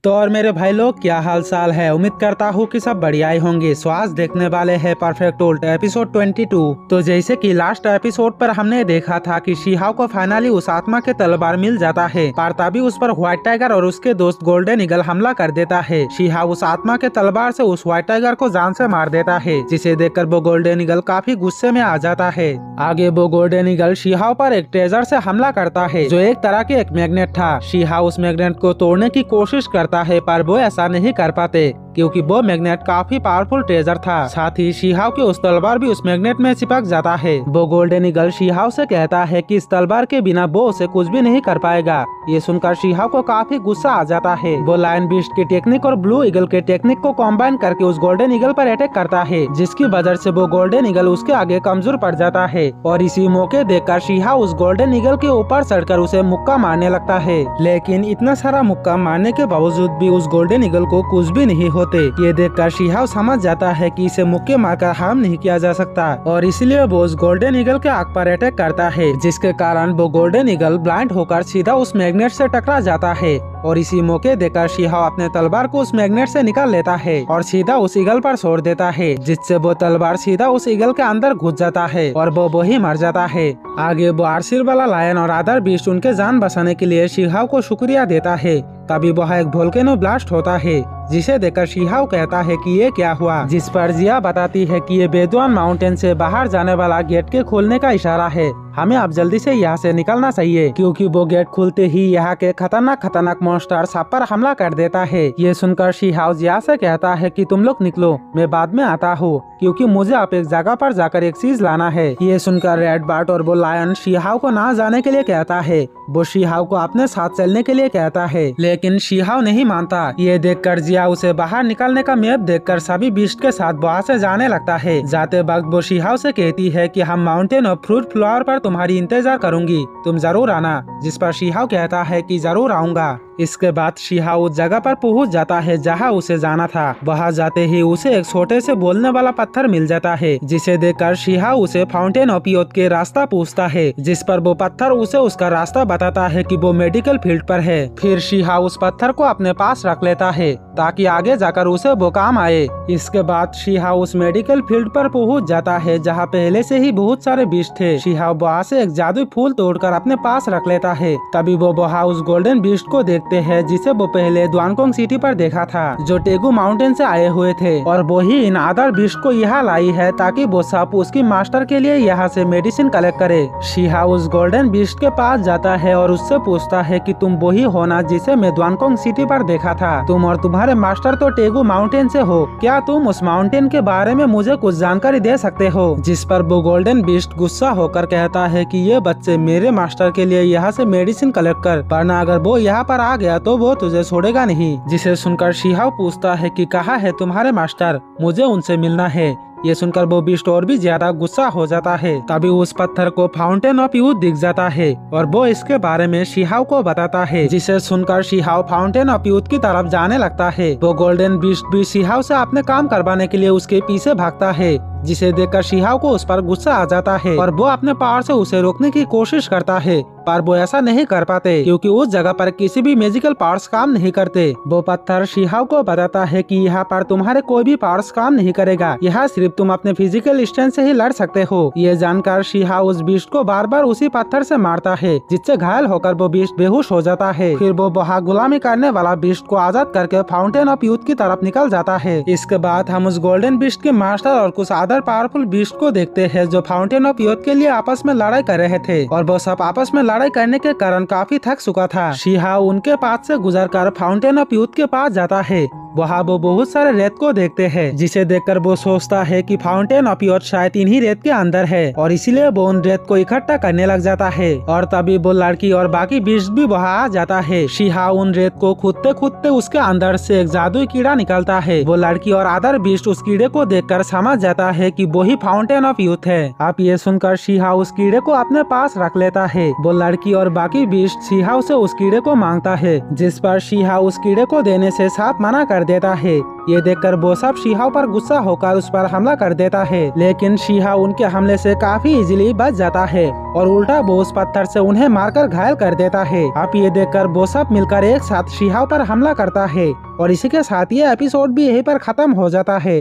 तो और मेरे भाई लोग क्या हाल चाल है। उम्मीद करता हूँ कि सब बढ़िया ही होंगे। सो आज देखने वाले हैं परफेक्ट उल्ट एपिसोड 22। तो जैसे कि लास्ट एपिसोड पर हमने देखा था कि शिहाओ को फाइनली उस आत्मा के तलवार मिल जाता है, पर तभी उस पर व्हाइट टाइगर और उसके दोस्त गोल्डन ईगल हमला कर देता है। शिहाओ उस आत्मा के तलवार से उस व्हाइट टाइगर को जान से मार देता है, जिसे देखकर वो गोल्डन ईगल काफी गुस्से में आ जाता है। आगे वो गोल्डन ईगल शिहाओ पर एक ट्रेजर से हमला करता है, जो एक तरह के एक मैग्नेट था। शिहाओ उस मैग्नेट को तोड़ने की कोशिश करता है, पर वो ऐसा नहीं कर पाते क्योंकि वो मैग्नेट काफी पावरफुल ट्रेजर था। साथ ही शिहाओ की उस तलवार भी उस मैग्नेट में चिपक जाता है। वो गोल्डन ईगल शिहाओ से कहता है कि इस तलवार के बिना वो उसे कुछ भी नहीं कर पाएगा। ये सुनकर शिहाओ को काफी गुस्सा आ जाता है। वो लायन बीस्ट की टेक्निक और ब्लू ईगल के टेक्निक को कॉम्बाइन करके उस गोल्डन ईगल पर अटैक करता है, जिसकी वजह से वो गोल्डन ईगल उसके आगे कमजोर पड़ जाता है। और इसी मौके देखकर शिहाओ उस गोल्डन ईगल के ऊपर चढ़कर उसे मुक्का मारने लगता है, लेकिन इतना सारा मुक्का मारने के बावजूद भी उस गोल्डन ईगल को कुछ भी नहीं होते। ये देखकर शिहाओ समझ जाता है कि इसे मुक्के मारकर हार्म नहीं किया जा सकता, और इसलिए वो उस गोल्डन ईगल के आंख पर अटैक करता है, जिसके कारण वो गोल्डन ईगल ब्लाइंड होकर सीधा उस मैग्नेट से टकरा जाता है। और इसी मौके देकर शिहाओ अपने तलवार को उस मैग्नेट से निकाल लेता है और सीधा उस ईगल पर छोड़ देता है, जिससे वो तलवार सीधा उस ईगल के अंदर घुस जाता है और वो वही मर जाता है। आगे वो आर्सिर वाला लायन और अदर बीस्ट उनके जान बचाने के लिए शिहाओ को शुक्रिया देता है। तभी वह एक वोल्केनो ब्लास्ट होता है, जिसे देखकर शिहाओ कहता है कि ये क्या हुआ, जिस पर जिया बताती है कि ये बेदवान माउंटेन से बाहर जाने वाला गेट के खोलने का इशारा है। हमें अब जल्दी से यहाँ से निकलना चाहिए, क्योंकि वो गेट खुलते ही यहाँ के खतरनाक मॉन्स्टर सब पर हमला कर देता है। ये सुनकर शिहाओ जिया से कहता है कि तुम लोग निकलो, मैं बाद में आता हूँ, क्योंकि मुझे आप एक जगह पर जाकर एक चीज लाना है। ये सुनकर रेड बर्ड और वो लायन शिहाओ को ना जाने के लिए कहता है। वो शिहाओ को अपने साथ चलने के लिए कहता है, लेकिन शिहाओ नहीं मानता। ये देखकर जिया उसे बाहर निकलने का मैप देखकर सभी बीस्ट के साथ वहाँ से जाने लगता है। जाते वक्त वो शिहाओ से कहती है कि हम माउंटेन ऑफ फ्रूट फ्लावर पर तुम्हारी इंतजार करूंगी, तुम जरूर आना। जिस पर शिहाओ कहता है कि जरूर आऊंगा। इसके बाद शिहाओ उस जगह पर पहुंच जाता है जहां उसे जाना था। वहां जाते ही उसे एक छोटे से बोलने वाला पत्थर मिल जाता है, जिसे देखकर शिहाओ उसे फाउंटेन ऑफ यूथ के रास्ता पूछता है, जिस पर वो पत्थर उसे उसका रास्ता बताता है कि वो मेडिकल फील्ड पर है। फिर शिहाओ उस पत्थर को अपने पास रख लेता है ताकि आगे जाकर उसे वो काम आए। इसके बाद शिहाओ उस मेडिकल फील्ड पर पहुंच जाता है जहाँ पहले से ही बहुत सारे बीस्ट थे। शिहाओ वहाँ से एक जादुई फूल तोड़कर अपने पास रख लेता है। तभी वो वहाँ उस गोल्डन बीस्ट को देखते हैं, जिसे वो पहले द्वानकोंग सिटी पर देखा था, जो टेगु माउंटेन से आए हुए थे, और वो ही इन अदर बीस्ट को यहाँ लाई है ताकि वो सब उसकी मास्टर के लिए यहाँ से मेडिसिन कलेक्ट करे। शिहाओ उस गोल्डन बीस्ट के पास जाता है और उससे पूछता है कि तुम वही हो ना जिसे मैं द्वानकोंग सिटी पर देखा था। तुम और तुम्हारे मास्टर तो टेगु माउंटेन से हो, क्या तुम उस माउंटेन के बारे में मुझे कुछ जानकारी दे सकते हो? जिस पर वो गोल्डन बीस्ट गुस्सा होकर कहता है कि ये बच्चे मेरे मास्टर के लिए यहाँ से मेडिसिन कलेक्ट कर, वरना अगर वो यहाँ पर आ गया तो वो तुझे छोड़ेगा नहीं। जिसे सुनकर शिहाओ पूछता है कि कहाँ है तुम्हारे मास्टर, मुझे उनसे मिलना है। ये सुनकर वो बीस्ट और भी ज्यादा गुस्सा हो जाता है। तभी उस पत्थर को फाउंटेन ऑफ यूथ दिख जाता है और वो इसके बारे में शिहाओ को बताता है, जिसे सुनकर शिहाओ फाउंटेन ऑफ यूथ की तरफ जाने लगता है। वो गोल्डन बीस्ट भी शिहाओ से अपने काम करवाने के लिए उसके पीछे भागता है, जिसे देखकर शिहाओ को उस पर गुस्सा आ जाता है और वो अपने पावर से उसे रोकने की कोशिश करता है, पर वो ऐसा नहीं कर पाते क्योंकि उस जगह पर किसी भी मैजिकल पावर्स काम नहीं करते। वो पत्थर शिहाओ को बताता है कि यहाँ पर तुम्हारे कोई भी पावर्स काम नहीं करेगा, यहाँ सिर्फ तुम अपने फिजिकल स्ट्रेंथ से ही लड़ सकते हो। ये जानकर शिहाओ उस बीस्ट को बार बार उसी पत्थर से मारता है, जिससे घायल होकर वो बीस्ट बेहोश हो जाता है। फिर वो वहाँ गुलामी करने वाला बीस्ट को आजाद करके फाउंटेन ऑफ यूथ की तरफ निकल जाता है। इसके बाद हम उस गोल्डन बीस्ट के मास्टर और कुछ अदर पावरफुल बीस्ट को देखते हैं, जो फाउंटेन ऑफ यूथ के लिए आपस में लड़ाई कर रहे थे, और वो सब आपस में लड़ाई करने के कारण काफी थक चुका था। शिहाओ उनके पास से गुजरकर फाउंटेन ऑफ यूथ के पास जाता है। वहाँ वो बहुत सारे रेत को देखते हैं, जिसे देखकर वो सोचता है कि फाउंटेन ऑफ यूथ शायद इन्हीं रेत के अंदर है, और इसीलिए वो उन रेत को इकट्ठा करने लग जाता है। और तभी वो लड़की और बाकी बीस्ट भी वहाँ आ जाता है। शिहाओ उन रेत को खुदते खुदते उसके अंदर से एक जादुई कीड़ा निकलता है। वो लड़की और अदर बीस्ट उस कीड़े को देखकर समझ जाता है कि वो ही फाउंटेन ऑफ यूथ है। अब ये सुनकर शिहाओ उस कीड़े को अपने पास रख लेता है। वो लड़की और बाकी बीस्ट शिहाओ से उस कीड़े को मांगता है, जिस पर शिहाओ उस कीड़े को देने से साफ मना कर देता है। ये देखकर वो सब शिहाओ पर गुस्सा होकर उस पर हमला कर देता है, लेकिन शिहाओ उनके हमले से काफी इजीली बच जाता है और उल्टा वो उस पत्थर से उन्हें मारकर घायल कर देता है। अब ये देखकर वो सब मिलकर एक साथ शिहाओ पर हमला करता है और इसी के साथ ये एपिसोड भी यहीं पर खत्म हो जाता है।